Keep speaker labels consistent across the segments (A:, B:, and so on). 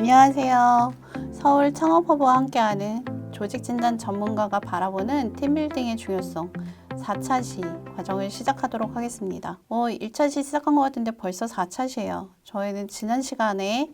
A: 안녕하세요. 서울 창업허브와 함께하는 조직진단 전문가가 바라보는 팀빌딩의 중요성 4차 시 과정을 시작하도록 하겠습니다. 1차 시 시작한 것 같은데 벌써 4차 시예요. 저희는 지난 시간에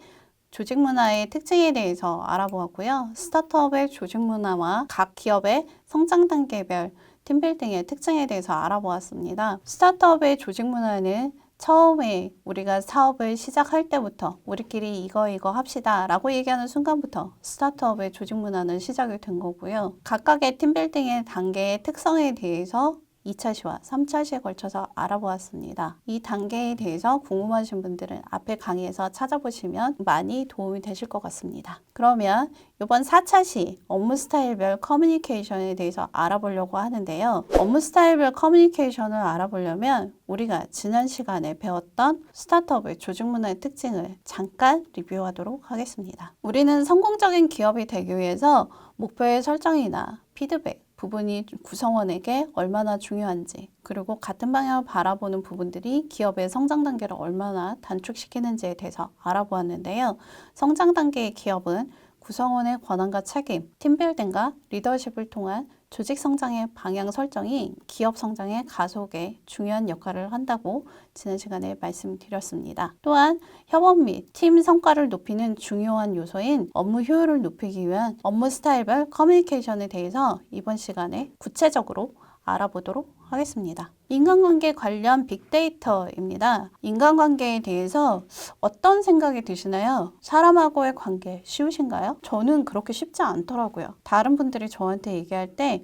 A: 조직 문화의 특징에 대해서 알아보았고요. 스타트업의 조직 문화와 각 기업의 성장 단계별 팀빌딩의 특징에 대해서 알아보았습니다. 스타트업의 조직 문화는 처음에 우리가 사업을 시작할 때부터 우리끼리 이거 합시다 라고 얘기하는 순간부터 스타트업의 조직 문화는 시작이 된 거고요. 각각의 팀빌딩의 단계의 특성에 대해서 2차 시와 3차 시에 걸쳐서 알아보았습니다. 이 단계에 대해서 궁금하신 분들은 앞에 강의에서 찾아보시면 많이 도움이 되실 것 같습니다. 그러면 이번 4차 시 업무 스타일별 커뮤니케이션에 대해서 알아보려고 하는데요. 업무 스타일별 커뮤니케이션을 알아보려면 우리가 지난 시간에 배웠던 스타트업의 조직 문화의 특징을 잠깐 리뷰하도록 하겠습니다. 우리는 성공적인 기업이 되기 위해서 목표의 설정이나 피드백, 부분이 구성원에게 얼마나 중요한지, 그리고 같은 방향을 바라보는 부분들이 기업의 성장 단계를 얼마나 단축시키는지에 대해서 알아보았는데요. 성장 단계의 기업은 구성원의 권한과 책임, 팀빌딩과 리더십을 통한 조직 성장의 방향 설정이 기업 성장의 가속에 중요한 역할을 한다고 지난 시간에 말씀드렸습니다. 또한 협업 및 팀 성과를 높이는 중요한 요소인 업무 효율을 높이기 위한 업무 스타일별 커뮤니케이션에 대해서 이번 시간에 구체적으로 알아보도록 하겠습니다. 인간관계 관련 빅데이터입니다. 인간관계에 대해서 어떤 생각이 드시나요? 사람하고의 관계 쉬우신가요? 저는 그렇게 쉽지 않더라고요. 다른 분들이 저한테 얘기할 때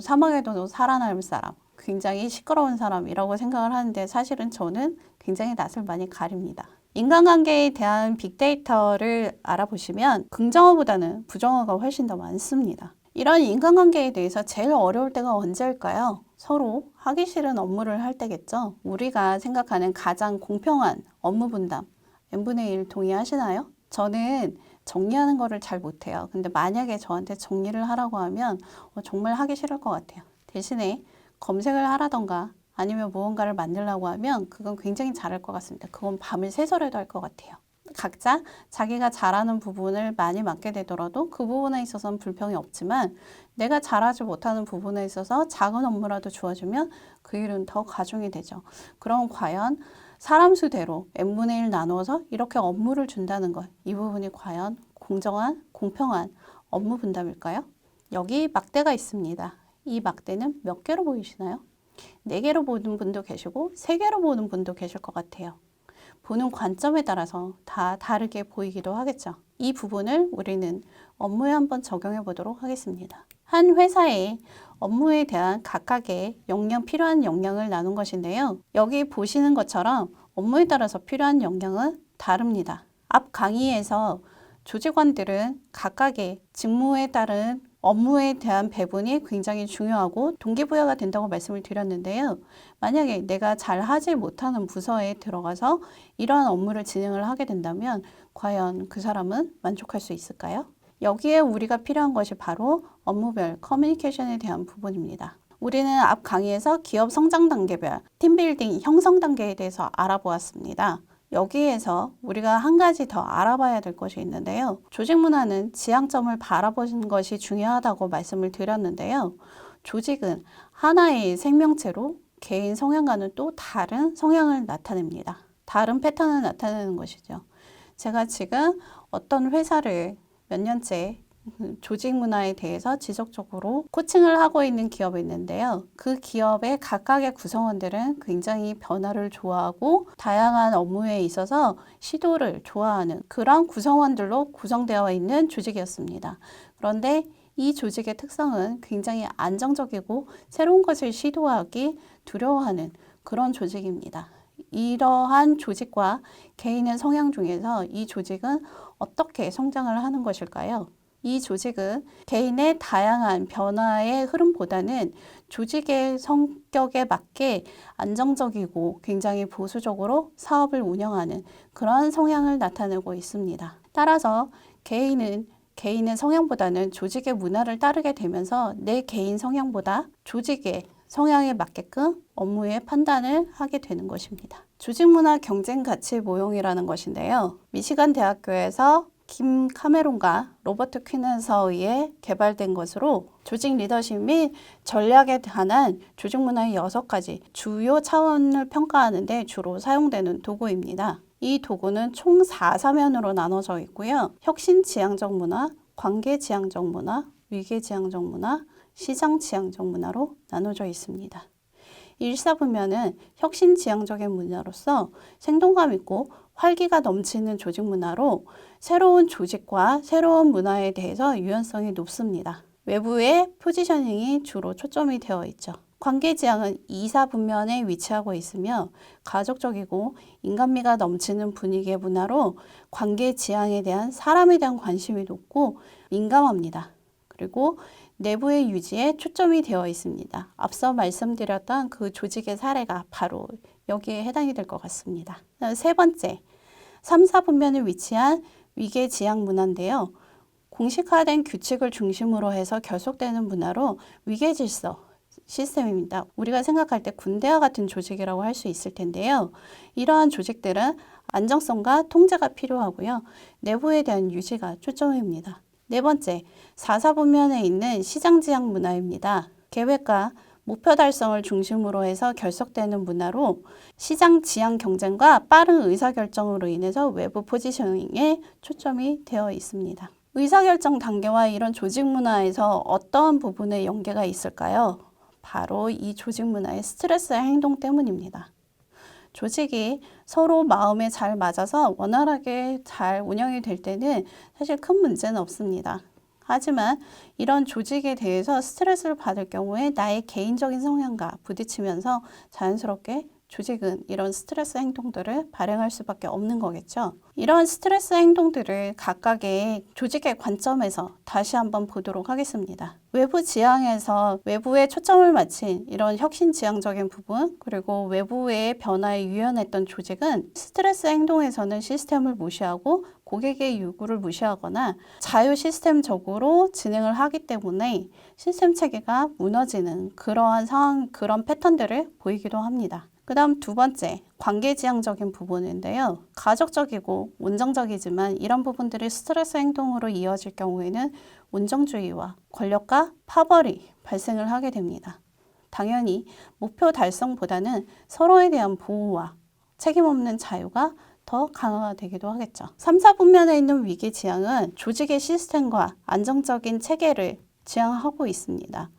A: 사막에도 살아남을 사람, 굉장히 시끄러운 사람이라고 생각을 하는데 사실은 저는 굉장히 낯을 많이 가립니다. 인간관계에 대한 빅데이터를 알아보시면 긍정어보다는 부정어가 훨씬 더 많습니다. 이런 인간관계에 대해서 제일 어려울 때가 언제일까요? 서로 하기 싫은 업무를 할 때겠죠. 우리가 생각하는 가장 공평한 업무 분담, n분의 1 동의하시나요? 저는 정리하는 거를 잘 못해요. 근데 만약에 저한테 정리를 하라고 하면 정말 하기 싫을 것 같아요. 대신에 검색을 하라던가 아니면 무언가를 만들라고 하면 그건 굉장히 잘할 것 같습니다. 그건 밤을 새서라도 할 것 같아요. 각자 자기가 잘하는 부분을 많이 맡게 되더라도 그 부분에 있어서는 불평이 없지만 내가 잘하지 못하는 부분에 있어서 작은 업무라도 주어지면 그 일은 더 가중이 되죠. 그럼 과연 사람 수대로 n분의 1 나누어서 이렇게 업무를 준다는 것, 이 부분이 과연 공정한, 공평한 업무 분담일까요? 여기 막대가 있습니다. 이 막대는 몇 개로 보이시나요? 4개로 보는 분도 계시고 3개로 보는 분도 계실 것 같아요. 보는 관점에 따라서 다 다르게 보이기도 하겠죠. 이 부분을 우리는 업무에 한번 적용해 보도록 하겠습니다. 한 회사의 업무에 대한 각각의 필요한 역량을 나눈 것인데요. 여기 보시는 것처럼 업무에 따라서 필요한 역량은 다릅니다. 앞 강의에서 조직원들은 각각의 직무에 따른 업무에 대한 배분이 굉장히 중요하고 동기부여가 된다고 말씀을 드렸는데요. 만약에 내가 잘 하지 못하는 부서에 들어가서 이러한 업무를 진행을 하게 된다면 과연 그 사람은 만족할 수 있을까요? 여기에 우리가 필요한 것이 바로 업무별 커뮤니케이션에 대한 부분입니다. 우리는 앞 강의에서 기업 성장 단계별 팀빌딩 형성 단계에 대해서 알아보았습니다. 여기에서 우리가 한 가지 더 알아봐야 될 것이 있는데요. 조직 문화는 지향점을 바라보는 것이 중요하다고 말씀을 드렸는데요. 조직은 하나의 생명체로 개인 성향과는 또 다른 성향을 나타냅니다. 다른 패턴을 나타내는 것이죠. 제가 지금 어떤 회사를 몇 년째 조직 문화에 대해서 지속적으로 코칭을 하고 있는 기업이 있는데요. 그 기업의 각각의 구성원들은 굉장히 변화를 좋아하고 다양한 업무에 있어서 시도를 좋아하는 그런 구성원들로 구성되어 있는 조직이었습니다. 그런데 이 조직의 특성은 굉장히 안정적이고 새로운 것을 시도하기 두려워하는 그런 조직입니다. 이러한 조직과 개인의 성향 중에서 이 조직은 어떻게 성장을 하는 것일까요? 이 조직은 개인의 다양한 변화의 흐름보다는 조직의 성격에 맞게 안정적이고 굉장히 보수적으로 사업을 운영하는 그런 성향을 나타내고 있습니다. 따라서 개인은 개인의 성향보다는 조직의 문화를 따르게 되면서 내 개인 성향보다 조직의 성향에 맞게끔 업무의 판단을 하게 되는 것입니다. 조직문화 경쟁가치 모형이라는 것인데요. 미시간 대학교에서 김 카메론과 로버트 퀴넨서에 의해 개발된 것으로 조직 리더십 및 전략에 관한 조직 문화의 6가지 주요 차원을 평가하는 데 주로 사용되는 도구입니다. 이 도구는 총 4사면으로 나눠져 있고요. 혁신지향적 문화, 관계지향적 문화, 위계지향적 문화, 시장지향적 문화로 나눠져 있습니다. 1사분면은 혁신지향적인 문화로서 생동감 있고 활기가 넘치는 조직 문화로 새로운 조직과 새로운 문화에 대해서 유연성이 높습니다. 외부의 포지셔닝이 주로 초점이 되어 있죠. 관계지향은 2사분면에 위치하고 있으며 가족적이고 인간미가 넘치는 분위기의 문화로 관계지향에 대한 사람에 대한 관심이 높고 민감합니다. 그리고 내부의 유지에 초점이 되어 있습니다. 앞서 말씀드렸던 그 조직의 사례가 바로 여기에 해당이 될 것 같습니다. 세 번째, 3, 4분면에 위치한 위계지향 문화인데요. 공식화된 규칙을 중심으로 해서 결속되는 문화로 위계질서 시스템입니다. 우리가 생각할 때 군대와 같은 조직이라고 할 수 있을 텐데요. 이러한 조직들은 안정성과 통제가 필요하고요. 내부에 대한 유지가 초점입니다. 네 번째, 4사분면에 있는 시장지향 문화입니다. 계획과 목표 달성을 중심으로 해서 결속되는 문화로 시장 지향 경쟁과 빠른 의사결정으로 인해서 외부 포지셔닝에 초점이 되어 있습니다. 의사결정 단계와 이런 조직 문화에서 어떠한 부분에 연계가 있을까요? 바로 이 조직 문화의 스트레스 행동 때문입니다. 조직이 서로 마음에 잘 맞아서 원활하게 잘 운영이 될 때는 사실 큰 문제는 없습니다. 하지만 이런 조직에 대해서 스트레스를 받을 경우에 나의 개인적인 성향과 부딪히면서 자연스럽게 조직은 이런 스트레스 행동들을 발행할 수밖에 없는 거겠죠. 이런 스트레스 행동들을 각각의 조직의 관점에서 다시 한번 보도록 하겠습니다. 외부 지향에서 외부에 초점을 맞춘 이런 혁신지향적인 부분, 그리고 외부의 변화에 유연했던 조직은 스트레스 행동에서는 시스템을 무시하고 고객의 요구를 무시하거나 자유 시스템적으로 진행을 하기 때문에 시스템 체계가 무너지는 그러한 상황, 그런 패턴들을 보이기도 합니다. 그 다음 두 번째, 관계지향적인 부분인데요. 가족적이고 온정적이지만 이런 부분들이 스트레스 행동으로 이어질 경우에는 온정주의와 권력과 파벌이 발생을 하게 됩니다. 당연히 목표 달성보다는 서로에 대한 보호와 책임 없는 자유가 더 강화가 되기도 하겠죠. 3, 4분면에 있는 위기지향은 조직의 시스템과 안정적인 체계를 지향하고 있습니다.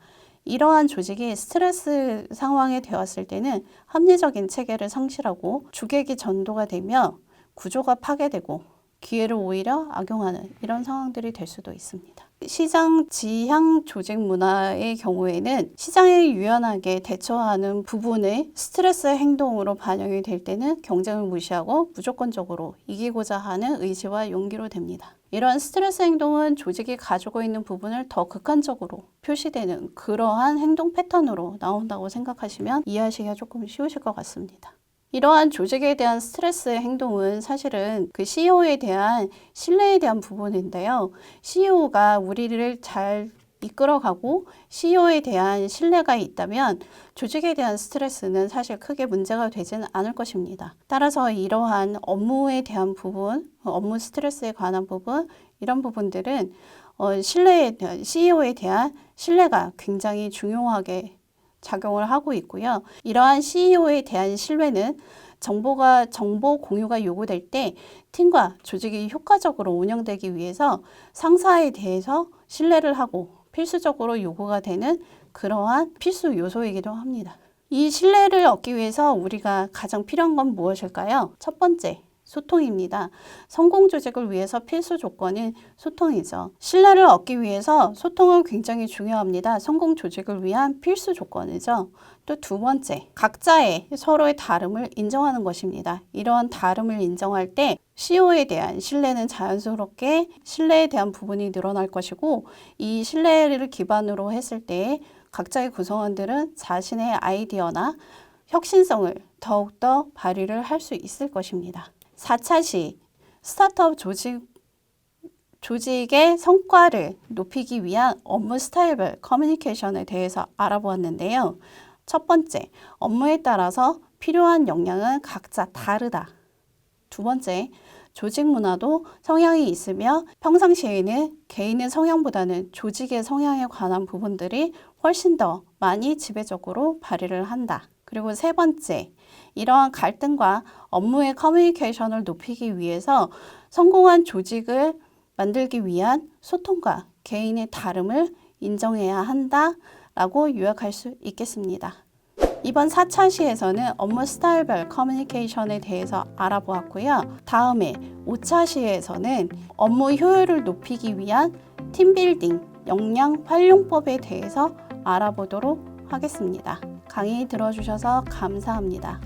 A: 이러한 조직이 스트레스 상황에 되었을 때는 합리적인 체계를 상실하고 주객이 전도가 되며 구조가 파괴되고 기회를 오히려 악용하는 이런 상황들이 될 수도 있습니다. 시장 지향 조직 문화의 경우에는 시장에 유연하게 대처하는 부분의 스트레스 행동으로 반영이 될 때는 경쟁을 무시하고 무조건적으로 이기고자 하는 의지와 용기로 됩니다. 이러한 스트레스 행동은 조직이 가지고 있는 부분을 더 극한적으로 표시되는 그러한 행동 패턴으로 나온다고 생각하시면 이해하시기가 조금 쉬우실 것 같습니다. 이러한 조직에 대한 스트레스 행동은 사실은 그 CEO에 대한 신뢰에 대한 부분인데요. CEO가 우리를 잘 이끌어가고 CEO에 대한 신뢰가 있다면 조직에 대한 스트레스는 사실 크게 문제가 되지는 않을 것입니다. 따라서 이러한 업무에 대한 부분, 업무 스트레스에 관한 부분, 이런 부분들은 신뢰에 대한, CEO에 대한 신뢰가 굉장히 중요하게 작용을 하고 있고요. 이러한 CEO에 대한 신뢰는 정보 공유가 요구될 때 팀과 조직이 효과적으로 운영되기 위해서 상사에 대해서 신뢰를 하고 필수적으로 요구가 되는 그러한 필수 요소이기도 합니다. 이 신뢰를 얻기 위해서 우리가 가장 필요한 건 무엇일까요? 첫 번째, 소통입니다. 성공 조직을 위해서 필수 조건인 소통이죠. 신뢰를 얻기 위해서 소통은 굉장히 중요합니다. 성공 조직을 위한 필수 조건이죠. 또 두 번째, 각자의 서로의 다름을 인정하는 것입니다. 이러한 다름을 인정할 때 CEO에 대한 신뢰는 자연스럽게 신뢰에 대한 부분이 늘어날 것이고 이 신뢰를 기반으로 했을 때 각자의 구성원들은 자신의 아이디어나 혁신성을 더욱더 발휘를 할 수 있을 것입니다. 4차 시 스타트업 조직의 성과를 높이기 위한 업무 스타일별 커뮤니케이션에 대해서 알아보았는데요. 첫 번째, 업무에 따라서 필요한 역량은 각자 다르다. 두 번째, 조직 문화도 성향이 있으며 평상시에는 개인의 성향보다는 조직의 성향에 관한 부분들이 훨씬 더 많이 지배적으로 발휘를 한다. 그리고 세 번째, 이러한 갈등과 업무의 커뮤니케이션을 높이기 위해서 성공한 조직을 만들기 위한 소통과 개인의 다름을 인정해야 한다라고 요약할 수 있겠습니다. 이번 4차 시에서는 업무 스타일별 커뮤니케이션에 대해서 알아보았고요. 다음에 5차 시에서는 업무 효율을 높이기 위한 팀빌딩, 역량 활용법에 대해서 알아보도록 하겠습니다. 강의 들어주셔서 감사합니다.